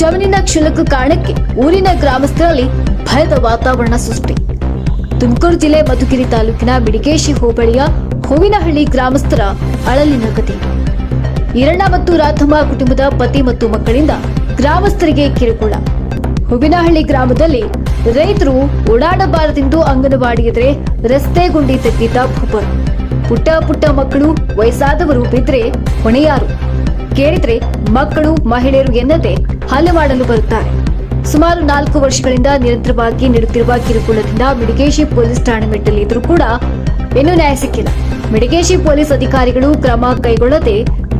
ಜಮೀನಿನ ಕ್ಷುಲ್ಲಕ ಕಾರಣಕ್ಕೆ ಊರಿನ ಗ್ರಾಮಸ್ಥರಲ್ಲಿ ಭಯದ ವಾತಾವರಣ ಸೃಷ್ಟಿ. ತುಮಕೂರು ಜಿಲ್ಲೆ ಮಧುಗಿರಿ ತಾಲೂಕಿನ ಬಿಡಿಗೇಶಿ ಹೋಬಳಿಯ ಹೂವಿನಹಳ್ಳಿ ಗ್ರಾಮಸ್ಥರ ಅಳಲಿನ ಕಥೆ. ಈರಣ್ಣ ಮತ್ತು ರಾಧಮ್ಮ ಕುಟುಂಬದ ಪತಿ ಮತ್ತು ಮಕ್ಕಳಿಂದ ಗ್ರಾಮಸ್ಥರಿಗೆ ಕಿರುಕುಳ. ಹೂವಿನಹಳ್ಳಿ ಗ್ರಾಮದಲ್ಲಿ ರೈತರು ಓಡಾಡಬಾರದೆಂದು ಅಂಗನವಾಡಿ ಎದುರೇ ರಸ್ತೆ ಗುಂಡಿ ತೆಗೆದಿದ್ದ ಭೂಪರು. ಪುಟ್ಟ ಮಕ್ಕಳು, ವಯಸ್ಸಾದವರು ಬಿದ್ರೆ ಹೊಣೆಯಾರು? ಕೇಳಿದ್ರೆ ಮಕ್ಕಳು, ಮಹಿಳೆಯರು ಎನ್ನದೆ ಹಲ್ಲೆ ಮಾಡಲು ಬರುತ್ತಾರೆ. ಸುಮಾರು 4 ವರ್ಷಗಳಿಂದ ನಿರಂತರವಾಗಿ ನೀಡುತ್ತಿರುವ ಕಿರುಕುಳದಿಂದ ಮಿಡಿಗೇಶಿ ಪೊಲೀಸ್ ಠಾಣೆ ಮೆಟ್ಟಲಿದ್ರೂ ಕೂಡ ಇನ್ನೂ ನ್ಯಾಯ ಸಿಕ್ಕಿಲ್ಲ. ಮಿಡಿಗೇಶಿ ಪೊಲೀಸ್ ಅಧಿಕಾರಿಗಳು ಕ್ರಮ ಕೈಗೊಳ್ಳದೆ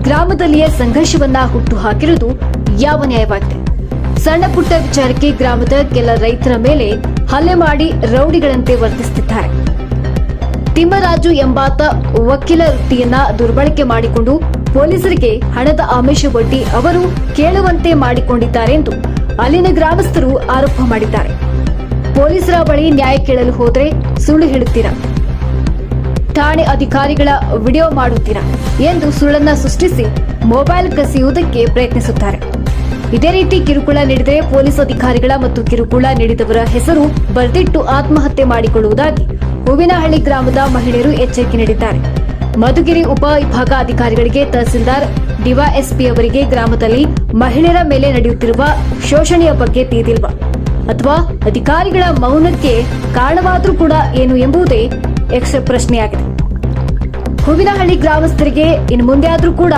ಗ್ರಾಮದಲ್ಲಿಯೇ ಸಂಘರ್ಷವನ್ನ ಹುಟ್ಟು ಹಾಕಿರುವುದು ಯಾವ ನ್ಯಾಯವಾಗಿದೆ? ಸಣ್ಣ ಪುಟ್ಟ ವಿಚಾರಕ್ಕೆ ಗ್ರಾಮದ ಕೆಲ ರೈತರ ಮೇಲೆ ಹಲ್ಲೆ ಮಾಡಿ ರೌಡಿಗಳಂತೆ ವರ್ತಿಸುತ್ತಿದ್ದಾರೆ. ತಿಮ್ಮರಾಜು ಎಂಬಾತ ವಕೀಲ ವೃತ್ತಿಯನ್ನ ದುರ್ಬಳಕೆ ಮಾಡಿಕೊಂಡು ಪೊಲೀಸರಿಗೆ ಹಣದ ಆಮಿಷವೊಡ್ಡಿ ಅವರು ಕೇಳುವಂತೆ ಮಾಡಿಕೊಂಡಿದ್ದಾರೆ ಎಂದು ಅಲ್ಲಿನ ಗ್ರಾಮಸ್ಥರು ಆರೋಪ ಮಾಡಿದ್ದಾರೆ. ಪೊಲೀಸರ ಬಳಿ ನ್ಯಾಯ ಕೇಳಲು ಹೋದ್ರೆ ಸುಳ್ಳು ಹೇಳುತ್ತೀರಾ, ಠಾಣೆ ಅಧಿಕಾರಿಗಳ ವಿಡಿಯೋ ಮಾಡುತ್ತೀರಾ ಎಂದು ಸುಳ್ಳನ್ನ ಸೃಷ್ಟಿಸಿ ಮೊಬೈಲ್ ಕಸಿಯುವುದಕ್ಕೆ ಪ್ರಯತ್ನಿಸುತ್ತಾರೆ. ಇದೇ ರೀತಿ ಕಿರುಕುಳ ನೀಡಿದರೆ ಪೊಲೀಸ್ ಅಧಿಕಾರಿಗಳ ಮತ್ತು ಕಿರುಕುಳ ನೀಡಿದವರ ಹೆಸರು ಬರೆದಿಟ್ಟು ಆತ್ಮಹತ್ಯೆ ಮಾಡಿಕೊಳ್ಳುವುದಾಗಿ ಹೂವಿನಹಳ್ಳಿ ಗ್ರಾಮದ ಮಹಿಳೆಯರು ಎಚ್ಚರಿಕೆ ನೀಡಿದ್ದಾರೆ. ಮಧುಗಿರಿ ಉಪ ವಿಭಾಗ ಅಧಿಕಾರಿಗಳಿಗೆ ತಹಸೀಲ್ದಾರ್ ಡಿವೈಎಸ್ಪಿ ಅವರಿಗೆ ಗ್ರಾಮದಲ್ಲಿ ಮಹಿಳೆಯರ ಮೇಲೆ ನಡೆಯುತ್ತಿರುವ ಶೋಷಣೆಯ ಬಗ್ಗೆ ತಿಳಿದಿಲ್ವಾ ಅಥವಾ ಅಧಿಕಾರಿಗಳ ಮೌನಕ್ಕೆ ಕಾರಣವಾದರೂ ಕೂಡ ಏನು ಎಂಬುದೇ ಪ್ರಶ್ನೆಯಾಗಿದೆ. ಹೂವಿನಹಳ್ಳಿ ಗ್ರಾಮಸ್ಥರಿಗೆ ಇನ್ನು ಮುಂದೆ ಆದ್ರೂ ಕೂಡ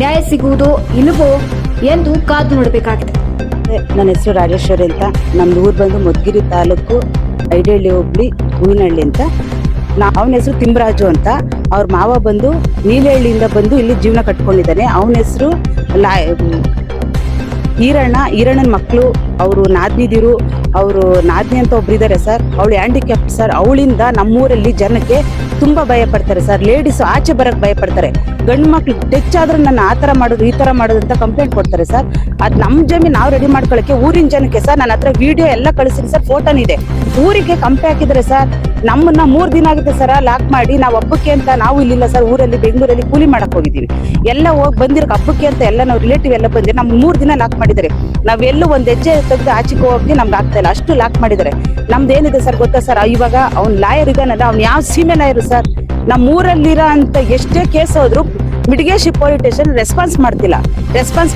ನ್ಯಾಯ ಸಿಗುವುದೋ ಇಲ್ಲವೋ ಎಂದು ಕಾದು ನೋಡಬೇಕಾಗಿದೆ. ನನ್ನ ಹೆಸರು ರಾಜೇಶ್ವರಿ ಅಂತ. ನಮ್ದು ಊರು ಬಂದು ಮಧುಗಿರಿ ತಾಲೂಕು ಐಡಹಳ್ಳಿ ಹೋಬಳಿ ಹೂವಿನಹಳ್ಳಿ ಅಂತ. ಅವನ ಹೆಸರು ತಿಮ್ಮರಾಜು ಅಂತ. ಅವ್ರ ಮಾವ ಬಂದು ನೀಲಹಳ್ಳಿಯಿಂದ ಬಂದು ಇಲ್ಲಿ ಜೀವನ ಕಟ್ಕೊಂಡಿದ್ದಾನೆ. ಅವನ ಹೆಸರು ಈರಣ್ಣನ ಮಕ್ಕಳು, ಅವರು ನಾದ್ನಿದಿರು, ಅವರು ನಾದ್ನಿ ಅಂತ ಒಬ್ರಿದ್ದಾರೆ ಸರ್. ಅವಳು ಹ್ಯಾಂಡಿಕ್ಯಾಪ್ಟ್ ಸರ್. ಅವಳಿಂದ ನಮ್ಮೂರಲ್ಲಿ ಜನಕ್ಕೆ ತುಂಬಾ ಭಯ ಪಡ್ತಾರೆ ಸರ್. ಲೇಡೀಸ್ ಆಚೆ ಬರಕ್ ಭಯ ಪಡ್ತಾರೆ. ಗಂಡು ಮಕ್ಳು ಟಚ್ ಆದ್ರೆ ನನ್ನ ಆ ತರ ಮಾಡೋದು, ಈ ತರ ಮಾಡೋದು ಅಂತ ಕಂಪ್ಲೇಂಟ್ ಕೊಡ್ತಾರೆ ಸರ್. ಅದ್ ನಮ್ ಜಮೀನ್ ನಾವು ರೆಡಿ ಮಾಡ್ಕೊಳಕ್ಕೆ ಊರಿನ ಜನಕ್ಕೆ ಸರ್ ನನ್ನ ಹತ್ರ ವಿಡಿಯೋ ಎಲ್ಲ ಕಳಿಸಿರಿ ಸರ್, ಫೋಟೋನ್ ಇದೆ. ಊರಿಗೆ ಕಂಪೆ ಹಾಕಿದ್ರೆ ಸರ್ ನಮ್ಮನ್ನ 3 ದಿನ ಆಗಿದೆ ಸರ್ ಲಾಕ್ ಮಾಡಿ. ನಾವು ಹಬ್ಬಕ್ಕೆ ಅಂತ ನಾವು ಇಲ್ಲಿಲ್ಲ ಸರ್, ಊರಲ್ಲಿ ಬೆಂಗಳೂರಲ್ಲಿ ಕೂಲಿ ಮಾಡಕ್ ಹೋಗಿದ್ದೀವಿ. ಎಲ್ಲ ಹೋಗಿ ಬಂದಿರೋ ಹಬ್ಬಕ್ಕೆ ಅಂತ ಎಲ್ಲ ನಾವು ರಿಲೇಟಿವ್ ಎಲ್ಲ ಬಂದಿರಿ. ನಮ್ಗೆ 3 ದಿನ ಲಾಕ್ ಮಾಡಿದ್ದಾರೆ. ನಾವೆಲ್ಲೂ ಒಂದ್ ಹೆಜ್ಜೆ ತೆಗೆದು ಆಚೆಗೆ ಹೋಗಿ ನಮ್ಗೆ ಆಗ್ತಾ ಇಲ್ಲ, ಅಷ್ಟು ಲಾಕ್ ಮಾಡಿದ್ದಾರೆ. ನಮ್ದು ಏನಿದೆ ಸರ್ ಗೊತ್ತಾ ಸರ್, ಇವಾಗ ಅವ್ನ್ ಲಾಯರ್ ಇದಾನಲ್ಲ, ಅವ್ನು ಯಾವ ಸೀಮೆ ಲಾಯರ್ ಸರ್. ನಮ್ಮ ಊರಲ್ಲಿರೋ ಅಂತ ಎಷ್ಟೇ ಕೇಸ್ ಹೋದ್ರು ಮಿಡಿಗೇಶಿ ಪೊಲೀಸ್ ಸ್ಟೇಷನ್ ರೆಸ್ಪಾನ್ಸ್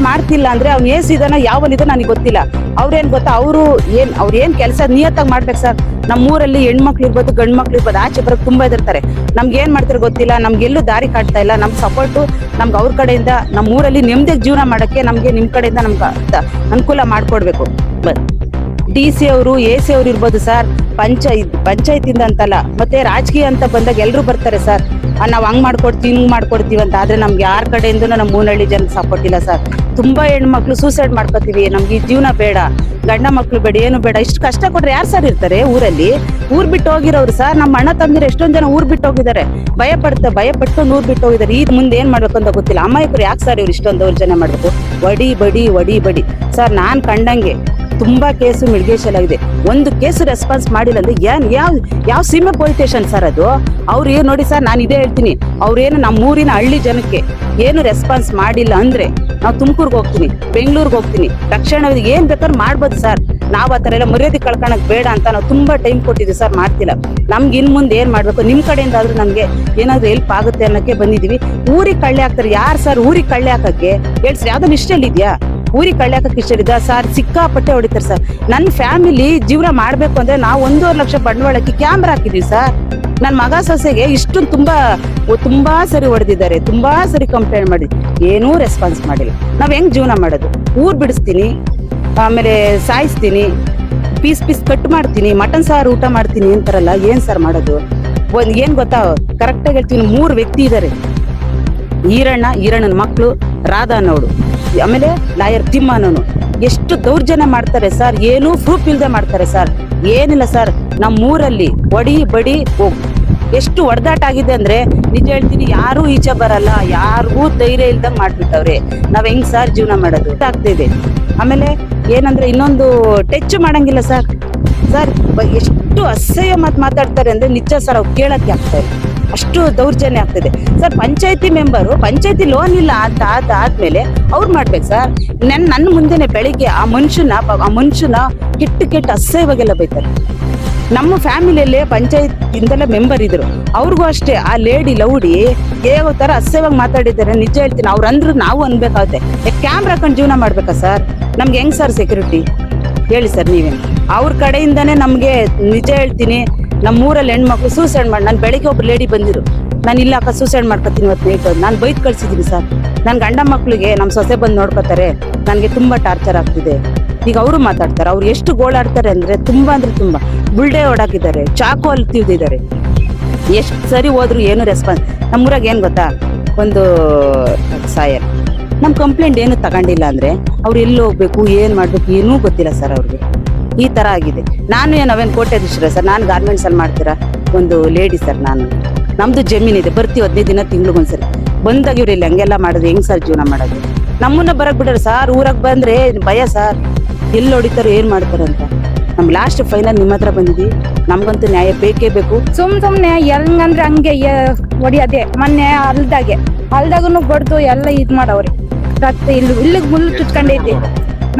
ಮಾಡ್ತಿಲ್ಲ ಅಂದ್ರೆ ಅವ್ನು ಏಸಿದಾನ ಯಾವನಿದ ನನಗೆ ಗೊತ್ತಿಲ್ಲ. ಅವ್ರೇನ್ ಗೊತ್ತಾ, ಅವ್ರು ಏನ್ ಕೆಲಸ ನಿಯತ್ತಾಗಿ ಮಾಡ್ಬೇಕು ಸರ್. ನಮ್ಮ ಊರಲ್ಲಿ ಹೆಣ್ಮಕ್ಳು ಇರ್ಬೋದು, ಗಂಡು ಮಕ್ಳು ಇರ್ಬೋದು, ಆಚೆ ಬರೋದು ತುಂಬಾ ಇದಿರ್ತಾರೆ. ನಮ್ಗೆ ಏನ್ ಮಾಡ್ತಾರೆ ಗೊತ್ತಿಲ್ಲ. ನಮ್ಗೆಲ್ಲೂ ದಾರಿ ಕಾಡ್ತಾ ಇಲ್ಲ. ನಮ್ ಸಪೋರ್ಟು ನಮ್ಗೆ ಅವ್ರ ಕಡೆಯಿಂದ ನಮ್ಮ ಊರಲ್ಲಿ ನೆಮ್ಮದಿಯಾಗಿ ಜೀವನ ಮಾಡಕ್ಕೆ ನಮ್ಗೆ ನಿಮ್ ಕಡೆಯಿಂದ ನಮ್ಗೆ ಅನುಕೂಲ ಮಾಡ್ಕೊಡ್ಬೇಕು. DC ಅವರು, AC ಅವ್ರು ಇರ್ಬೋದು ಸರ್. ಪಂಚಾಯತಿಂದ ಅಂತಲ್ಲ, ಮತ್ತೆ ರಾಜಕೀಯ ಅಂತ ಬಂದಾಗ ಎಲ್ರು ಬರ್ತಾರೆ ಸರ್. ನಾವ್ ಹಂಗ್ ಮಾಡ್ಕೊಡ್ತೀವಿ, ಹಿಂಗ್ ಮಾಡ್ಕೊಡ್ತೀವಿ ಅಂತ. ಆದ್ರೆ ನಮ್ಗೆ ಯಾರ ಕಡೆಯಿಂದ ನಮ್ಮ ಮೂನಹಳ್ಳಿ ಜನಕ್ಕೆ ಸಪೋರ್ಟ್ ಇಲ್ಲ ಸರ್. ತುಂಬಾ ಹೆಣ್ಮಕ್ಳು ಸೂಸೈಡ್ ಮಾಡ್ಕೋತೀವಿ. ನಮ್ಗೆ ಈ ಜೀವನ ಬೇಡ, ಗಂಡ ಮಕ್ಳು ಬೇಡ, ಏನು ಬೇಡ. ಇಷ್ಟು ಕಷ್ಟ ಕೊಟ್ರೆ ಯಾರು ಸರ್ ಇರ್ತಾರೆ ಊರಲ್ಲಿ? ಊರ್ ಬಿಟ್ಟು ಹೋಗಿರೋರು ಸರ್. ನಮ್ಮ ಅಣ್ಣ ತಂದಿರ ಎಷ್ಟೊಂದ್ ಜನ ಊರ್ ಬಿಟ್ಟು ಹೋಗಿದ್ದಾರೆ. ಭಯಪಟ್ಟು ಊರ್ ಬಿಟ್ಟು ಹೋಗಿದ್ದಾರೆ. ಈ ಮುಂದೆ ಏನ್ ಮಾಡ್ಬೇಕು ಅಂತ ಗೊತ್ತಿಲ್ಲ. ಅಮಾಯಕರು ಯಾಕೆ ಸರ್ ಇವ್ರು ಇಷ್ಟೊಂದು ದೌರ್ಜನ್ಯ ಮಾಡ್ಬೇಕು? ವಡಿ ಬಡಿ ಸರ್. ನಾನ್ ಕಂಡಂಗೆ ತುಂಬಾ ಕೇಸು ಮಿಡಿಗೇಶಲಾಗಿದೆ. ಒಂದು ಕೇಸು ರೆಸ್ಪಾನ್ಸ್ ಮಾಡಿಲ್ಲ ಅಂದ್ರೆ ಯಾವ ಸೀಮೆ ಪೊಲೀಸ್ ಸ್ಟೇಷನ್ ಸರ್ ಅದು? ಅವ್ರು ಏನ್ ನೋಡಿ ಸರ್, ನಾನು ಇದೇ ಹೇಳ್ತೀನಿ, ಅವ್ರೇನು ನಮ್ಮೂರಿನ ಹಳ್ಳಿ ಜನಕ್ಕೆ ಏನು ರೆಸ್ಪಾನ್ಸ್ ಮಾಡಿಲ್ಲ ಅಂದ್ರೆ ನಾವು ತುಮಕೂರ್ಗೆ ಹೋಗ್ತೀನಿ, ಬೆಂಗಳೂರಿಗೆ ಹೋಗ್ತೀನಿ, ರಕ್ಷಣಾ ಏನ್ ಬೇಕಾದ್ರೂ ಮಾಡ್ಬೋದು ಸರ್. ನಾವ್ ಆ ತರ ಎಲ್ಲ ಮರ್ಯಾದೆ ಕಳ್ಕೊಳಕ್ ಬೇಡ ಅಂತ ನಾವು ತುಂಬಾ ಟೈಮ್ ಕೊಟ್ಟಿದ್ವಿ ಸರ್, ಮಾಡ್ತಿಲ್ಲ. ನಮ್ಗೆ ಇನ್ ಮುಂದೆ ಏನ್ ಮಾಡ್ಬೇಕು, ನಿಮ್ ಕಡೆಯಿಂದ ಆದ್ರೂ ನಮ್ಗೆ ಏನಾದ್ರು ಹೆಲ್ಪ್ ಆಗುತ್ತೆ ಅನ್ನಕ್ಕೆ ಬಂದಿದೀವಿ. ಊರಿಗೆ ಕಳ್ಳೆ ಹಾಕ್ತಾರೆ ಯಾರು ಸರ್? ಊರಿಗೆ ಕಳ್ಳೆ ಹಾಕಕ್ಕೆ ಹೇಳ್ಸ್ರಿ, ಯಾವ್ದನ್ನ ಇಷ್ಟಲ್ಲಿ ಇದ್ಯಾ? ಊರಿಗೆ ಕಳ್ಳೆ ಹಾಕಕ್ಕೆ ಇಷ್ಟ ಸರ್? ಸಿಕ್ಕಾಪಟ್ಟೆ ಹೊಡಿತಾರೆ ಸರ್. ನನ್ನ ಫ್ಯಾಮಿಲಿ ಜೀವನ ಮಾಡ್ಬೇಕು ಅಂದ್ರೆ ನಾವು 1.5 ಲಕ್ಷ ಬಂಡವಾಳಕ್ಕೆ ಕ್ಯಾಮ್ರಾ ಹಾಕಿದೀವಿ ಸರ್. ನನ್ನ ಮಗ ಸೊಸೆಗೆ ಇಷ್ಟು ತುಂಬಾ ಸರಿ ಹೊಡೆದಿದ್ದಾರೆ, ತುಂಬಾ ಸರಿ ಕಂಪ್ಲೇಂಟ್ ಮಾಡಿ, ಏನೂ ರೆಸ್ಪಾನ್ಸ್ ಮಾಡಿಲ್ಲ. ನಾವ್ ಹೆಂಗ್ ಜೀವನ ಮಾಡೋದು? ಊರ್ ಬಿಡಿಸ್ತೀನಿ, ಆಮೇಲೆ ಸಾಯಿಸ್ತೀನಿ, ಪೀಸ್ ಕಟ್ ಮಾಡ್ತೀನಿ, ಮಟನ್ ಸಾರು ಊಟ ಮಾಡ್ತೀನಿ ಅಂತಾರಲ್ಲ, ಏನ್ ಸರ್ ಮಾಡೋದು? ಏನ್ ಗೊತ್ತಾ, ಕರೆಕ್ಟಾಗಿ ಹೇಳ್ತೀನಿ, 3 ವ್ಯಕ್ತಿ ಇದಾರೆ. ಈರಣ್ಣನ ಮಕ್ಕಳು, ರಾಧಾ ಅನ್ನೋಳು, ಆಮೇಲೆ ಲಾಯರ್ ತಿಮ್ಮನವನು. ಎಷ್ಟು ದೌರ್ಜನ್ಯ ಮಾಡ್ತಾರೆ ಸರ್, ಏನೂ ಪ್ರೂಫ್ ಇಲ್ದೆ ಮಾಡ್ತಾರೆ ಸರ್. ಏನಿಲ್ಲ ಸರ್, ನಮ್ಮೂರಲ್ಲಿ ಒಡಿ ಬಡಿ ಎಷ್ಟು ಹೊಡೆದಾಟ ಆಗಿದೆ ಅಂದ್ರೆ ನಿಜ ಹೇಳ್ತೀನಿ, ಯಾರು ಈಚೆ ಬರಲ್ಲ, ಯಾರಿಗೂ ಧೈರ್ಯ ಇಲ್ದಂಗ್ ಮಾಡ್ಬಿಟ್ಟವ್ರೆ. ನಾವ್ ಹೆಂಗ್ ಸರ್ ಜೀವನ ಮಾಡೋದು ಆಗ್ತಿದೆ. ಆಮೇಲೆ ಏನಂದ್ರೆ ಇನ್ನೊಂದು ಟಚ್ ಮಾಡಂಗಿಲ್ಲ ಸರ್. ಎಷ್ಟು ಅಸಹ್ಯ ಮಾತಾಡ್ತಾರೆ ಅಂದ್ರೆ ನಿಜ ಸರ್, ಅವ್ರು ಕೇಳಕ್ಕೆ ಆಗ್ತಾರೆ. ಅಷ್ಟು ದೌರ್ಜನ್ಯ ಆಗ್ತಿದೆ ಸರ್. ಪಂಚಾಯತಿ ಮೆಂಬರು ಪಂಚಾಯತಿ ಲೋನ್ ಇಲ್ಲ ಅಂತ ಆದ್ಮೇಲೆ ಅವ್ರು ಮಾಡ್ಬೇಕು ಸರ್. ನನ್ನ ಮುಂದೆನೆ ಬೆಳಿಗ್ಗೆ ಆ ಮನುಷ್ಯನ ಕೆಟ್ಟ ಅಸಹ್ಯವಾಗೆಲ್ಲ ಬೈತಾರೆ. ನಮ್ಮ ಫ್ಯಾಮಿಲಿಯಲ್ಲೇ ಪಂಚಾಯತ್ ಇಂದೆಲ್ಲ ಮೆಂಬರ್ ಇದ್ರು, ಅವ್ರಿಗೂ ಅಷ್ಟೇ ಆ ಲೇಡಿ ಲೌಡಿ ಯಾವ ತರ ಅಸಹ್ಯವಾಗಿ ಮಾತಾಡಿದ್ದಾರೆ. ನಿಜ ಹೇಳ್ತೀನಿ, ಅವ್ರು ಅಂದ್ರು ನಾವು ಅನ್ಬೇಕಾಗುತ್ತೆ. ಕ್ಯಾಮ್ರಾ ಹಾಕೊಂಡು ಜೀವನ ಮಾಡ್ಬೇಕಾ ಸರ್? ನಮ್ಗೆ ಹೆಂಗ್ ಸರ್ ಸೆಕ್ಯೂರಿಟಿ ಹೇಳಿ ಸರ್ ನೀವೇ? ಅವ್ರ ಕಡೆಯಿಂದಾನೇ ನಮ್ಗೆ ನಿಜ ಹೇಳ್ತೀನಿ, ನಮ್ಮೂರಲ್ಲಿ ಹೆಣ್ಮಕ್ಳು ಸೂಸೈಡ್ ಮಾಡಿ, ನಾನು ಬೆಳಿಗ್ಗೆ ಒಬ್ರು ಲೇಡಿ ಬಂದಿರು, ನಾನು ಇಲ್ಲ ಅಕ್ಕ ಸೂಸೈಡ್ ಮಾಡ್ಕೊತೀನಿ ಇವತ್ತು ನೈಟ್, ನಾನು ಬೈದ್ ಕಳ್ಸಿದ್ದೀನಿ ಸರ್. ನನ್ನ ಗಂಡ ಮಕ್ಳಿಗೆ ನಮ್ಮ ಸೊಸೆ ಬಂದು ನೋಡ್ಕೋತಾರೆ, ನನಗೆ ತುಂಬಾ ಟಾರ್ಚರ್ ಆಗ್ತಿದೆ. ಈಗ ಅವರು ಮಾತಾಡ್ತಾರೆ, ಅವ್ರು ಎಷ್ಟು ಗೋಳಾಡ್ತಾರೆ ಅಂದ್ರೆ ತುಂಬಾ ಬುಲ್ಡೆ ಹೊಡಾಕಿದ್ದಾರೆ, ಚಾಕು ಅಲ್ಲಿ ತಿವ್ದಿದ್ದಾರೆ. ಎಷ್ಟು ಸರಿ ಹೋದ್ರು ಏನು ರೆಸ್ಪಾನ್ಸ್. ನಮ್ಮೂರಾಗ ಏನ್ ಗೊತ್ತಾ, ಒಂದು ಸಾಯರ್ ನಮ್ ಕಂಪ್ಲೇಂಟ್ ಏನು ತಗೊಂಡಿಲ್ಲ ಅಂದ್ರೆ ಅವ್ರು ಎಲ್ಲಿ ಹೋಗ್ಬೇಕು ಏನ್ ಮಾಡ್ಬೇಕು ಏನೂ ಗೊತ್ತಿಲ್ಲ ಸರ್ ಅವ್ರಿಗೆ. ಈ ತರ ಆಗಿದೆ. ನಾವೇನ್ ಕೋಟ್ಯಾಧೀಶರ ಸರ್? ನಾನು ಗಾರ್ಮೆಂಟ್ಸ್ ಅಲ್ಲಿ ಮಾಡ್ತೀರಾ ಒಂದು ಲೇಡಿ ಸರ್. ನಮ್ದು ಜಮೀನಿದೆ, ಬರ್ತೀವಿ 15 ದಿನ ತಿಂಗ್ಳಿಗೊಂದ್ಸರಿ. ಬಂದಾಗ ಇವ್ರು ಇಲ್ಲಿ ಹಂಗೆಲ್ಲ ಮಾಡಿದ್ರೆ ಹೆಂಗ್ ಸರ್ ಜೀವನ ಮಾಡೋದು? ನಮ್ಮನ್ನ ಬರಕ್ ಬಿಡ್ರಿ ಸರ್. ಊರಾಗ ಬಂದ್ರೆ ಭಯ ಸರ್, ಎಲ್ಲಿ ಹೊಡಿತಾರೋ ಏನ್ ಮಾಡ್ತಾರಂತ. ನಮ್ ಲಾಸ್ಟ್ ಫೈನಲ್ ನಿಮ್ಮ ಹತ್ರ ಬಂದಿದ್ವಿ. ನಮ್ಗಂತೂ ನ್ಯಾಯ ಬೇಕೇ ಬೇಕು. ಸುಮ್ನೆ ಹೆಂಗಂದ್ರೆ ಹಂಗೆ ಹೊಡಿಯೋದೆ. ಮೊನ್ನೆ ಅಲ್ದಾಗನು ಬಡ್ದು ಎಲ್ಲ ಇದ್ ಮಾಡವ್ರಿ. ರಕ್ತ ಇಲ್ಲಿಗೆ ಮುಳ್ಳು ಚುಚ್ಕೊಂಡೈತಿ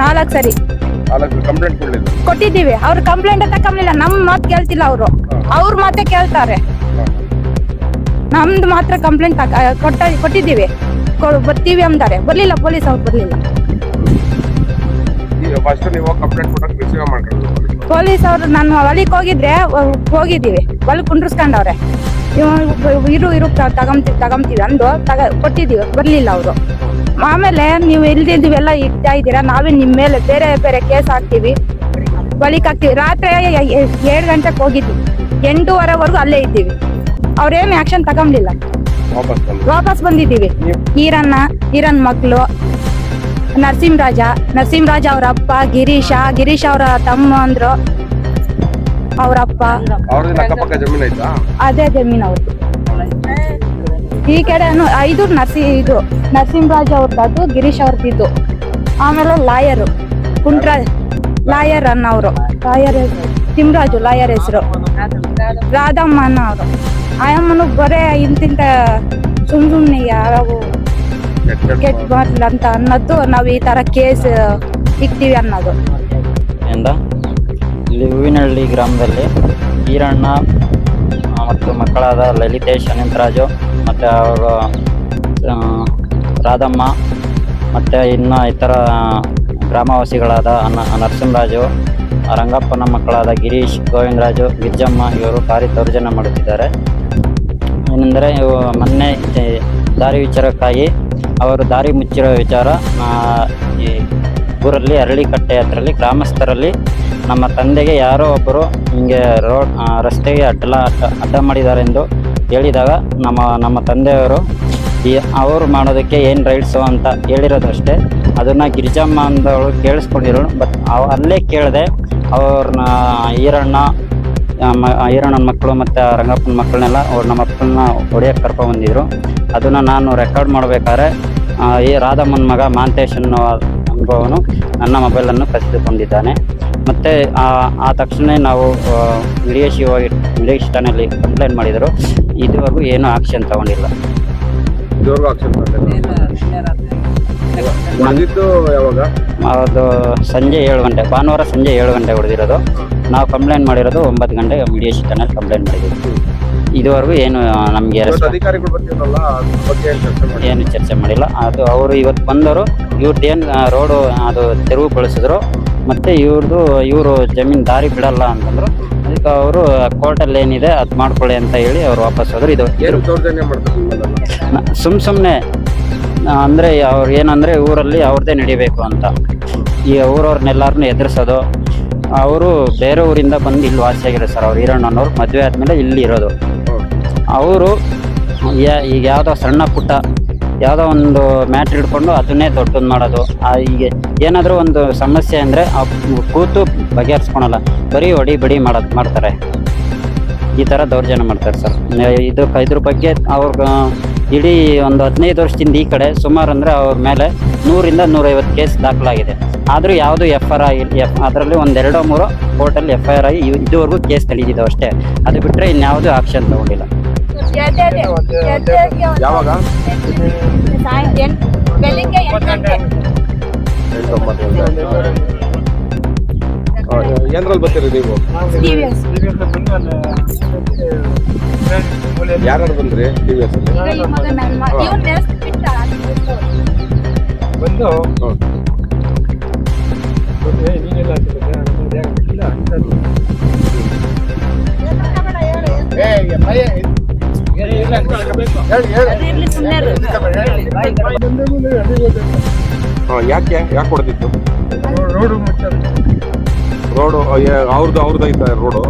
4 ಸರಿ ಕೊಟ್ಟಿದ್ದೀವಿ. ಅವ್ರ ಕಂಪ್ಲೇಂಟ್ ತಕೊಂಬಿಲ್ಲ, ನಮ್ ಮಾತ್ ಕೇಳ್ತಿಲ್ಲ ಅವರು. ಅವ್ರ ಮಾತೇ ಕೇಳ್ತಾರೆ, ನಮ್ದು ಮಾತ್ರ ಕಂಪ್ಲೇಂಟ್ ಕೊಟ್ಟಿದ್ದೀವಿ. ಬರ್ತೀವಿ ಅಂತಾರೆ, ಬರ್ಲಿಲ್ಲ ಪೊಲೀಸ್ ಅವ್ರು ಬರ್ಲಿಲ್ಲ. ಪೊಲೀಸ್ ಅವ್ರು ನಾನು ಹೊಲಿಕ್ ಹೋಗಿದ್ದೀವಿ, ಹೊಲಕ್ ಕುಂಡ್ರಸ್ಕೊಂಡವ್ರೆ. ಇರು ತಗೊಂತೀವಿ ಅಂದು ಕೊಟ್ಟಿದ್ದೀವಿ, ಬರ್ಲಿಲ್ಲ ಅವರು. ಆಮೇಲೆ ನೀವು ಇಲ್ದಿದ್ದೀವೆಲ್ಲ ಇಡ್ತಾ ಇದ್ದೀರಾ, ನಾವೇ ನಿಮ್ ಮೇಲೆ ಬೇರೆ ಬೇರೆ ಕೇಸ್ ಹಾಕ್ತಿವಿ, ಹೊಲಿಕ್ ಹಾಕ್ತಿವಿ. ರಾತ್ರಿ 7 ಗಂಟೆಗೆ ಹೋಗಿದ್ವಿ, 8:30ವರೆಗೂ ಅಲ್ಲೇ ಇದ್ದೀವಿ. ಅವ್ರೇನು ಆಕ್ಷನ್ ತಗೊಂಡಿಲ್ಲ, ವಾಪಸ್ ಬಂದಿದ್ದೀವಿ. ಈರನ್ ಮಕ್ಳು ನರಸಿಂಹರಾಜ ಅವ್ರ ಅಪ್ಪ, ಗಿರೀಶ್ ಅವರ ತಮ್ಮ ಅಂದ್ರು, ಅವ್ರ ಅಪ್ಪ. ಅದೇ ಜಮೀನ್ ಅವ್ರದ್ದು. ಈ ಕಡೆ ಇದು ನರಸಿಂಹರಾಜ್ ಅವ್ರದ್ದು, ಗಿರೀಶ್ ಅವ್ರದ್ದು. ಆಮೇಲೆ ಲಾಯರ್ ಅನ್ನೋರು, ತಿಮ್ರಾಜು ಲಾಯರ್ ಹೆಸರು, ರಾಧಮ್ಮ ಅನ್ನೋರು. ಆಯಮ್ಮನು ಬರೇ ಇಂತಿಂತ ಸುಮ್ನೆ ಯಾರು ಕೆಟ್ಟ ಬರ್ಲ ಅಂತ ಅನ್ನೋದು, ನಾವು ಈ ತರ ಕೇಸ್ ಇಕ್ತೀವಿ ಅನ್ನೋದು. ಇಲ್ಲಿ ಹೂವಿನಹಳ್ಳಿ ಗ್ರಾಮದಲ್ಲಿ ಈರಣ್ಣ ಮತ್ತು ಮಕ್ಕಳಾದ ಲಲಿತೇಶ್, ಅನಂತರಾಜು ಮತ್ತು ಅವರು ರಾಧಮ್ಮ ಮತ್ತು ಇನ್ನು ಇತರ ಗ್ರಾಮವಾಸಿಗಳಾದ ನರಸಿಂಹರಾಜು, ರಂಗಪ್ಪನ ಮಕ್ಕಳಾದ ಗಿರೀಶ್, ಗೋವಿಂದರಾಜು, ಗಿಜ್ಜಮ್ಮ ಇವರು ಭಾರಿ ದೌರ್ಜನ್ಯ ಮಾಡುತ್ತಿದ್ದಾರೆ. ಏನೆಂದರೆ ಇವು ಮೊನ್ನೆ ದಾರಿ ವಿಚಾರಕ್ಕಾಗಿ ಅವರು ದಾರಿ ಮುಚ್ಚಿರೋ ವಿಚಾರ ಈ ಊರಲ್ಲಿ ಅರಳಿಕಟ್ಟೆ ಹತ್ರದಲ್ಲಿ ಗ್ರಾಮಸ್ಥರಲ್ಲಿ ನಮ್ಮ ತಂದೆಗೆ ಯಾರೋ ಒಬ್ಬರು ಹಿಂಗೆ ರಸ್ತೆಗೆ ಅಡ್ಡ ಮಾಡಿದ್ದಾರೆ ಎಂದು ಹೇಳಿದಾಗ ನಮ್ಮ ತಂದೆಯವರು ಅವರು ಮಾಡೋದಕ್ಕೆ ಏನು ರೈಟ್ಸು ಅಂತ ಹೇಳಿರೋದಷ್ಟೇ. ಅದನ್ನು ಗಿರಿಜಮ್ಮ ಅಂದವಳು ಕೇಳಿಸ್ಕೊಂಡಿರೋಳು. ಬಟ್ ಅಲ್ಲೇ ಕೇಳಿದೆ, ಅವ್ರನ್ನ ಈರಣ್ಣನ ಮಕ್ಕಳು ಮತ್ತು ರಂಗಪ್ಪನ ಮಕ್ಕಳನ್ನೆಲ್ಲ ನಮ್ಮ ಅಪ್ಪನ ಹೊಡೆಯೋಕ್ಕೆ ಕರ್ಕೊಂಡ್ಬಂದಿದ್ರು. ಅದನ್ನು ನಾನು ರೆಕಾರ್ಡ್ ಮಾಡಬೇಕಾದ್ರೆ ಈ ರಾಧಮ್ಮನ ಮಗ ಮಾಂತೇಶ್ ಅನ್ನೋ ಅನುಭವನು ನನ್ನ ಮೊಬೈಲನ್ನು ಕಸಿದುಕೊಂಡಿದ್ದಾನೆ. ಮತ್ತು ಆ ತಕ್ಷಣ ನಾವು ವಿಡಿಯೋ ಠಾಣೆಯಲ್ಲಿ ಕಂಪ್ಲೇಂಟ್ ಮಾಡಿದರು. ಇದುವರೆಗೂ ಏನೂ ಆಕ್ಷನ್ ತಗೊಂಡಿಲ್ಲ. ಅದು ಸಂಜೆ 7 ಗಂಟೆ, ಭಾನುವಾರ ಸಂಜೆ 7 ಗಂಟೆ ಹೊಡೆದಿರೋದು. ನಾವು ಕಂಪ್ಲೇಂಟ್ ಮಾಡಿರೋದು 9 ಗಂಟೆ ವಿಡಿಯೋ ಠಾಣೆಯಲ್ಲಿ ಕಂಪ್ಲೇಂಟ್ ಮಾಡಿದ್ದೀವಿ. ಇದುವರೆಗೂ ಏನು ನಮಗೆ ಏನು ಚರ್ಚೆ ಮಾಡಿಲ್ಲ. ಅದು ಅವರು ಇವತ್ತು ಬಂದವರು, ಇವ್ರದ್ದೇನು ರೋಡು ಅದು ತೆರವುಗೊಳಿಸಿದ್ರು, ಮತ್ತು ಇವರು ಜಮೀನು ದಾರಿ ಬಿಡಲ್ಲ ಅಂತಂದ್ರು. ಅದಕ್ಕೆ ಅವರು ಕೋರ್ಟಲ್ಲಿ ಏನಿದೆ ಅದು ಮಾಡ್ಕೊಳ್ಳಿ ಅಂತ ಹೇಳಿ ಅವ್ರು ವಾಪಸ್ ಹೋದ್ರು. ಇದು ಸುಮ್ಮನೆ ಅಂದರೆ ಅವ್ರು ಏನಂದರೆ ಊರಲ್ಲಿ ಅವ್ರದ್ದೇ ನಡಿಬೇಕು ಅಂತ ಈ ಊರವ್ರನ್ನೆಲ್ಲರನ್ನೂ ಎದುರಿಸೋದು. ಅವರು ಬೇರೆ ಊರಿಂದ ಬಂದು ಇಲ್ಲಿ ವಾಸಿಯಾಗಿರೋ ಸರ್. ಅವ್ರು ಈರಣ್ಣನವ್ರು ಮದುವೆ ಆದಮೇಲೆ ಇಲ್ಲಿ ಇರೋದು. ಅವರು ಈಗ ಯಾವುದೋ ಸಣ್ಣ ಪುಟ್ಟ ಯಾವುದೋ ಒಂದು ಮ್ಯಾಟ್ರ್ ಹಿಡ್ಕೊಂಡು ಅದನ್ನೇ ದೊಡ್ಡದು ಮಾಡೋದು. ಈಗ ಏನಾದರೂ ಒಂದು ಸಮಸ್ಯೆ ಅಂದರೆ ಕೂತು ಬಗೆಹರಿಸ್ಕೊಳಲ್ಲ, ಬರೀ ಹೊಡಿ ಬಡಿ ಮಾಡ್ತಾರೆ. ಈ ಥರ ದೌರ್ಜನ್ಯ ಮಾಡ್ತಾರೆ ಸರ್. ಇದ್ರ ಬಗ್ಗೆ ಅವ್ರಿಗೆ ಇಡೀ ಒಂದು 15 ವರ್ಷದಿಂದ ಈ ಕಡೆ ಸುಮಾರು ಅಂದರೆ ಅವ್ರ ಮೇಲೆ 100ರಿಂದ 150 ಕೇಸ್ ದಾಖಲಾಗಿದೆ. ಆದರೂ ಯಾವುದು FR ಅದರಲ್ಲಿ 1-2-3 ಕೋರ್ಟಲ್ಲಿ FIR ಆಗಿ ಇದುವರೆಗೂ ಕೇಸ್ ನಡೆದಿದ್ದಾವೆ ಅಷ್ಟೇ. ಅದು ಬಿಟ್ಟರೆ ಇನ್ಯಾವುದೂ ಆಕ್ಷನ್ ತಗೊಂಡಿಲ್ಲ. ಅದೇ ಯಾವಾಗ ಬೆಳಿಗ್ಗೆ 8 ಗಂಟೆ. 8-9 ಏನ್ರಲ್ಲಿ ಬರ್ತೀರಿ ನೀವು? TVS. ಯಾರು ಬಂದ್ರಿ TVS ಅಲ್ಲಿ? ಈಗ ಈ ಮಗ ನನ್ನ ಇವ್ನ್ ನೆನ್ಸ್ಬಿಟ್ಟ, ಅದು ಬಿಟ್ಟು. ಬಂದು ಅದಿರ್ಲಿ ಸುಮ್ನೆ ಇರು. ಯಾಕೆ ಹೊಡೆದಿತ್ತು? ರೋಡು ಮುಚ್ಚಾರೆ. ರೋಡು ಅವ್ರದ್ದು ಐತ ರೋಡು?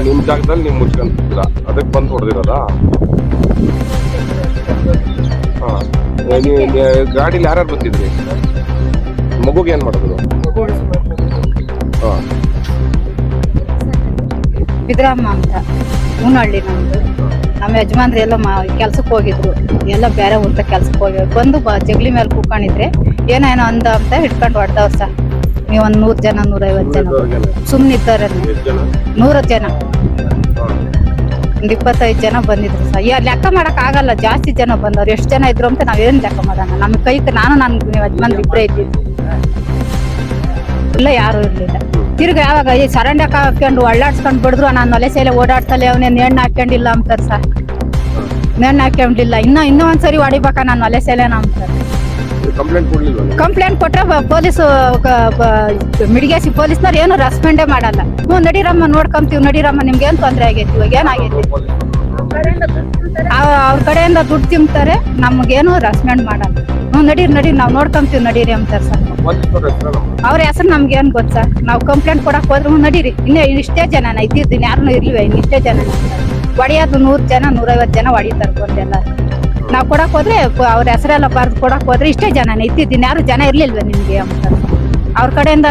ನಿಮ್ ಜಾಗದಲ್ಲಿ ನೀವು ಮುಚ್ಕೊಂತಿದ್ರ, ಅದಕ್ಕೆ ಬಂದು ಹೊಡೆದಿರೋದಾ? ಹಾ, ಗಾಡಿಲಿ ಯಾರ್ಯಾರು ಬರ್ತಿದ್ರಿ? ಮಗುಗೆ ಏನ್ ಮಾಡಿದ್ರು? ಹಾ, ಬಿದ್ರಮ್ಮ ಅಂತ ಹೂನಹಳ್ಳಿ ನಮ್ದು. ನಮ್ಮ ಯಜಮಾನ್ರು ಎಲ್ಲ ಕೆಲ್ಸಕ್ಕೆ ಹೋಗಿದ್ರು, ಎಲ್ಲ ಬೇರೆ ಊರ್ತ ಕೆಲ್ಸಕ್ಕೆ ಹೋಗಿದ್ರು. ಬಂದು ಜಗಲಿ ಮೇಲೆ ಕೂಕೊಂಡಿದ್ರೆ ಏನೋ ಅಂದ ಅಂತ ಹಿಡ್ಕೊಂಡು ಹೊಡೆದವ್ರು ಸರ್. ನೀವು ಒಂದ್ 100 ಜನ 150 ಜನ ಸುಮ್ನಿದ್ದಾರೆ. ಎಷ್ಟು ಜನ? 100 ಜನ, ಒಂದ್ 25 ಜನ ಬಂದಿದ್ರು ಸರ್. ಲೆಕ್ಕ ಮಾಡಕ್ ಆಗಲ್ಲ, ಜಾಸ್ತಿ ಜನ ಬಂದವ್ರು. ಎಷ್ಟು ಜನ ಇದ್ರು ಅಂತ ನಾವೇನ್ ಲೆಕ್ಕ ಮಾಡೋಣ? ನಮ್ ಕೈಗೆ ನಾನು ನನ್ನ ಯಜಮಾನ್ರು ಇಬ್ಬರೇ ಇದ್ದಿದ್ದು, ಇಲ್ಲ ಯಾರು ಇರ್ಲಿಲ್ಲ. ತಿರ್ಗ ಯಾವಾಗ ಈ ಸರಂಡೆ ಹಾಕೊಂಡು ಅಳ್ಳಾಡ್ಸ್ಕೊಂಡ್ ಬಿಡಿದ್ರು, ನಾನು ಒಲೆ ಸೈಲೆ ಓಡಾಡ್ತಲೆ ಅವನೇ ನೇಣ್ ಹಾಕೊಂಡಿಲ್ಲ ಅಂತಾರ ಸರ್. ನೇಣ್ ಹಾಕೊಂಡಿಲ್ಲ, ಇನ್ನೂ ಒಂದ್ಸರಿ ಹೊಡಿಬೇಕಾ ನಾನು ಒಲೆ ಸೈಲೆನ ಅಂತಾರೆ. ಕಂಪ್ಲೇಂಟ್ ಕೊಡ್ಲಿಲ್ವಾ ನೀವು? ಕಂಪ್ಲೇಂಟ್ ಕೊಟ್ರೆ ಪೊಲೀಸು ಮಿಡಿಗೇಸಿ ಪೊಲೀಸ್ನವ್ರು ಏನು ರೆಸ್ಪಾಂಡೇ ಮಾಡಲ್ಲ. ನಡೀರಮ್ಮ ನೋಡ್ಕೊಂತೀವಿ, ನಡೀರಮ್ಮ ನಿಮ್ಗೆ ಏನ್ ತೊಂದ್ರೆ ಆಗೈತಿ, ಇವಾಗ ಏನಾಗೈತಿ? ಅವ್ರ ಕಡೆಯಿಂದ ದುಡ್ಡು ತಿಂತಾರೆ, ನಮ್ಗೇನು ರೆಸ್ಪಾಂಡ್ ಮಾಡಲ್ಲ. ನಡೀರಿ ನಾವ್ ನೋಡ್ಕೊಂತೀವಿ ನಡೀರಿ ಅಂತಾರ ಸರ್. ಅವ್ರ ಹೆಸರು ನಮ್ಗೆ ಏನ್ ಗೊತ್ತ ಸರ್? ನಾವ್ ಕಂಪ್ಲೇಂಟ್ ಕೊಡಕ್ ಹೋದ್ರು ನಡೀರಿ, ಇಷ್ಟೇ ಜನ ಇದ್ದಿದ್ದು, ಯಾರನ್ನೂ ಇರ್ಲಿವ, ಇನ್ನಿಷ್ಟೇ ಜನ ಹೊಡಿಯೋದು 100 ಜನ 150 ಜನ ಹೊಡಿತಾರ ಬಂದೆಲ್ಲ. ನಾವ್ ಕೊಡಕ್ ಹೋದ್ರೆ ಅವ್ರ ಹೆಸರೆಲ್ಲ ಬರ್ದು ಕೊಡಕ್ ಹೋದ್ರೆ ಇಷ್ಟೇ ಜನ ಇದ್ದಿದ್ದು, ಯಾರು ಜನ ಇರ್ಲಿಲ್ವ ನಿಮ್ಗೆ ಅಂತಾರ. ಅವ್ರ ಕಡೆಯಿಂದ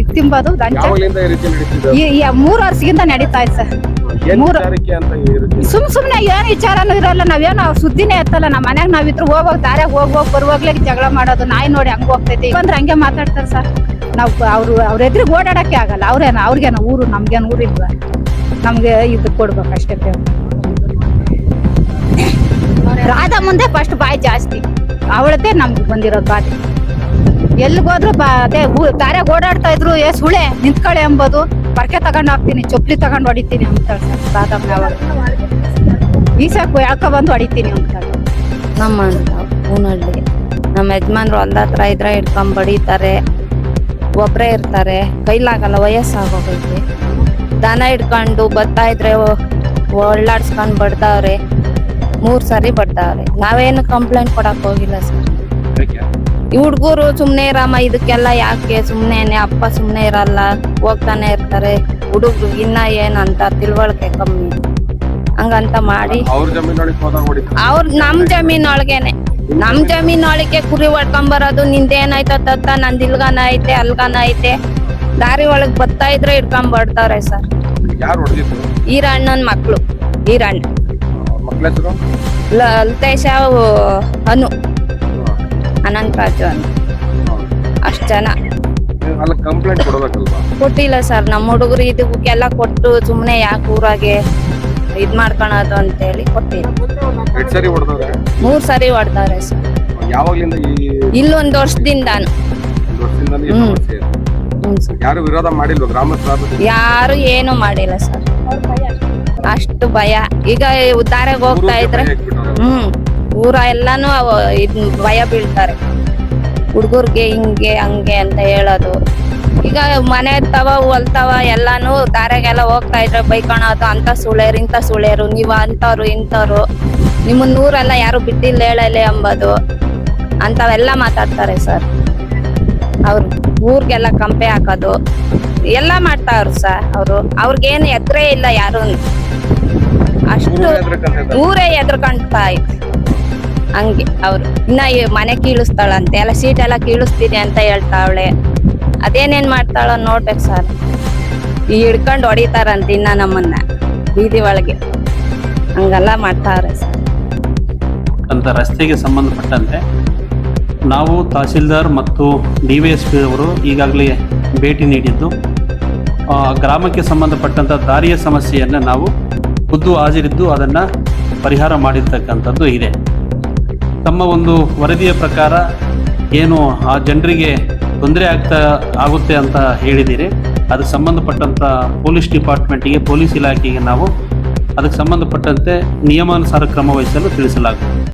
ಇದ್ ತಿಂಬೋದು ಲಂಚ ಯಾವಾಗ್ಲಿಂದ ಈ ರೀತಿ ನಡೀತಿದೆ? ಈ 3 ವರ್ಷದಿಂದ ನಡೀತಾ ಇದೆ ಸರ್. ಏನ್ 3 ವಿಚಾರಕ್ಕೆ ಅಂತ ಈ ರೀತಿ? ಸುಮ್ನೆ ಏನ್ ವಿಚಾರನೂ ಇರಲ್ಲ. ನಾವೇನು ಅವ್ರ ಸುದ್ದಿನೇ ಎತ್ತಲ್ಲ. ನಮ್ಮ ಮನ್ಯಾಗ ನಾವಿದ್ರು ಹೋಗೋಗ್ ದಾರ್ಯಾಗ ಹೋಗೋಗ್ ಬರುವಾಗ್ಲೇ ಜಗಳ ಮಾಡೋದು, ನಾಯಿ ನೋಡಿ ಹಂಗ ಹೋಗ್ತೈತಿ ಬಂದ್ರೆ ಹಂಗೆ ಮಾತಾಡ್ತಾರ ಸರ್. ನಾವ್ ಅವ್ರ ಎದುರಿಗೆ ಓಡಾಡಕ್ಕೆ ಆಗಲ್ಲ. ಅವ್ರಿಗೇನ ಊರು, ನಮ್ಗೇನು ಊರಿಲ್ವ? ನಮ್ಗೆ ಇದು ಕೊಡ್ಬೇಕು ಅಷ್ಟೇ. ರಾಧಾ ಮುಂದೆ ಫಸ್ಟ್ ಬಾಯಿ ಜಾಸ್ತಿ, ಅವಳದೇ ನಮ್ಗೆ ಬಂದಿರೋದು ಬಾಧೆ. ಎಲ್ಲಿಗೋದ್ರು ಅದೇ ದಾರ್ಯಾಗ ಓಡಾಡ್ತಾ ಇದ್ರು, ಸುಳೆ ನಿಂತ್ಕೊಳ್ಳಿ ಎಂಬುದು, ಪರ್ಕೆ ತಗೊಂಡ್ ಹೋಗ್ತೀನಿ, ಚೊಪ್ಲಿ ತಗೊಂಡ್ ಹೊಡಿತೀನಿ ಅಂತಾಳ ಸರ್. ರಾಧಮ್ಮ ಯಾವಾಗ ಈಸಾಕು ಎಳ್ಕೊ ಬಂದು ಹೊಡಿತೀನಿ ಅಂತಾಳೆ. ನಮ್ಮ ಹೂನಹಳ್ಳಿಗೆ ನಮ್ಮ ಯಜಮಾನ್ರು ಹೊಲ್ದ ಹತ್ರ ಇದ್ರೆ ಹಿಡ್ಕೊಂಡ್ ಬಡಿತಾರೆ, ಒಬ್ರೇ ಇರ್ತಾರೆ, ಕೈಲಾಗಲ್ಲ, ವಯಸ್ಸಾಗೋಗೈತೆ. ದನ ಹಿಡ್ಕೊಂಡು ಬರ್ತಾ ಇದ್ರೆ ಒಳ್ಳಾಡ್ಸ್ಕೊಂಡ್ ಬಡ್ದವ್ರೆ, 3 ಸಾರಿ ಬಡ್ದವ್ರೆ. ನಾವೇನು ಕಂಪ್ಲೇಂಟ್ ಕೊಡಕ್ ಹೋಗಿಲ್ಲ ಸರ್. ಈ ಹುಡ್ಗರು ಸುಮ್ನೆ ಇರಮ್ಮ, ಇದಕ್ಕೆಲ್ಲ ಯಾಕೆ ಸುಮ್ನೆ, ಅಪ್ಪ ಸುಮ್ನೆ ಇರಲ್ಲ, ಹೋಗ್ತಾನೆ ಇರ್ತಾರೆ. ಹುಡುಗ್ರು ಇನ್ನ ಏನಂತ ತಿಳುವಳಿಕೆ ಕಮ್ಮಿ, ಹಂಗಂತ ಮಾಡಿ ಅವ್ರ ಜಮೀನೊಳಗೆ ಹೋದಾಗ ಹೊಡಿತಾರೆ. ನಮ್ ಜಮೀನೊಳಗೇನೆ, ನಮ್ ಜಮೀನೊಳಗೆ ಕುರಿ ಹೊಡ್ಕೊಂಬರೋದು. ನಿಂದೇನಾಯ್ತ ತತ್ತ, ನಂದ್ ಇಲ್ಗಾನ ಐತೆ ಅಲ್ಗಾನ ಐತೆ, ದಾರಿ ಒಳಗ್ ಬರ್ತಾ ಇದ್ರೆ ಹಿಡ್ಕೊಂಬರ್ತಾರೆ ಸರ್. ಯಾರು ಹೊಡೆದಿತ್ತು? ಈರಣ್ಣನ್ ಮಕ್ಳು, ಈರಣ್ಣ ಮಕ್ಳ ಹೆಸರು? ಲಲ್ತೇಶ, ಅನು, ಅನಂತರಾಜು ಅಂತ, ಅಷ್ಟ್ ಜನ. ಅಲ್ಲ ಕಂಪ್ಲೇಂಟ್ ಕೊಡಬೇಕಲ್ವಾ? ಕೊಟ್ಟಿಲ್ಲ ಸರ್. ನಮ್ಮ ಹುಡುಗರು ಇದಕ್ಕೆಲ್ಲ ಕೊಟ್ಟು ಸುಮ್ನೆ ಯಾಕೆ ಊರಾಗೆ ಇದ್ ಮಾಡ್ಕೊಳೋದು ಅಂತೇಳಿ ಕೊಟ್ಟಿಲ್ಲ. 8 ಸರಿ ಹೊಡೆದವ್ರೆ? 3 ಸಾರಿ ಹೊಡ್ದವ್ರೆ ಸರ್. ಯಾವಾಗ್ಲಿಂದ? ಇಲ್ಲೊಂದ್ ವರ್ಷದಿಂದಾನು. ವರ್ಷದಿಂದಾನು ಈ ಸಮಸ್ಯೆ ಇದೆ. ಸರ್, ಯಾರು ವಿರೋಧ ಮಾಡಿಲ್ವ ಗ್ರಾಮಸ್ಥರು? ಯಾರು ಏನು ಮಾಡಿಲ್ಲ ಸರ್. ಅಷ್ಟು ಭಯ. ಈಗ ದಾರ್ಯಾಗ ಹೋಗ್ತಾ ಇದ್ರೆ ಊರ ಎಲ್ಲಾನು ಇದ್ ಭಯ ಬೀಳ್ತಾರೆ. ಹುಡ್ಗರ್ಗೆ ಹಿಂಗೆ ಹಂಗೆ ಅಂತ ಹೇಳೋದು. ಈಗ ಮನೆ ಇರ್ತಾವ, ಹೊಲ್ತಾವ, ಎಲ್ಲಾನು ದಾರ್ಯಾಗೆಲ್ಲ ಹೋಗ್ತಾ ಇದ್ರೆ ಬೈಕೊಳೋದು, ಅಂತ ಸುಳೇರು ಇಂಥ ಸುಳೇರು, ನೀವ್ ಅಂತವ್ರು ಇಂಥವ್ರು, ನಿಮ್ಮನ್ನ ಊರೆಲ್ಲ ಯಾರು ಬಿಟ್ಟಿಲ್ಲ ಹೇಳಲೆ ಎಂಬುದು, ಅಂತವೆಲ್ಲ ಮಾತಾಡ್ತಾರೆ ಸರ್. ಅವ್ರು ಊರ್ಗೆಲ್ಲ ಕಂಪೆ ಹಾಕೋದು ಎಲ್ಲ ಮಾಡ್ತಾವ್ರು ಸರ್. ಅವ್ರಿಗೇನು ಎದುರೇ ಇಲ್ಲ ಯಾರು, ಅಷ್ಟು ಊರೇ ಎದ್ರಕಂತಾ ಐತಿ. ಹಂಗೆ ಅವ್ರು ಇನ್ನ ಮನೆ ಕೀಳಿಸ್ತಾಳಂತೆ, ಎಲ್ಲ ಸೀಟ್ ಎಲ್ಲ ಕೀಳಿಸ್ತೀನಿ ಅಂತ ಹೇಳ್ತಾವಳೆ. ಅದೇನೇನ್ ಮಾಡ್ತಾಳ ನೋಡ್ಬೇಕು ಸರ್. ಹಿಡ್ಕೊಂಡು ಹೊಡಿತಾರಂತ ಇನ್ನ ನಮ್ಮನ್ನ ಬೀದಿ ಒಳಗೆ, ಹಂಗೆಲ್ಲ ಮಾಡ್ತಾವ್ರೆ ಸರ್. ಅಂತ ರಸ್ತೆಗೆ ಸಂಬಂಧಪಟ್ಟಂತೆ ನಾವು ತಹಸೀಲ್ದಾರ್ ಮತ್ತು DVSP ಅವರು ಈಗಾಗಲೇ ಭೇಟಿ ನೀಡಿದ್ದು ಗ್ರಾಮಕ್ಕೆ ಸಂಬಂಧಪಟ್ಟಂಥ ದಾರಿಯ ಸಮಸ್ಯೆಯನ್ನು ನಾವು ಖುದ್ದು ಹಾಜರಿದ್ದು ಅದನ್ನು ಪರಿಹಾರ ಮಾಡಿರ್ತಕ್ಕಂಥದ್ದು ಇದೆ. ತಮ್ಮ ಒಂದು ವರದಿಯ ಪ್ರಕಾರ ಏನು ಆ ಜನರಿಗೆ ತೊಂದರೆ ಆಗುತ್ತೆ ಅಂತ ಹೇಳಿದ್ದೀರಿ, ಅದಕ್ಕೆ ಸಂಬಂಧಪಟ್ಟಂಥ ಪೊಲೀಸ್ ಡಿಪಾರ್ಟ್ಮೆಂಟಿಗೆ, ಪೊಲೀಸ್ ಇಲಾಖೆಗೆ ನಾವು ಅದಕ್ಕೆ ಸಂಬಂಧಪಟ್ಟಂತೆ ನಿಯಮಾನುಸಾರ ಕ್ರಮ ವಹಿಸಲು ತಿಳಿಸಲಾಗುತ್ತದೆ.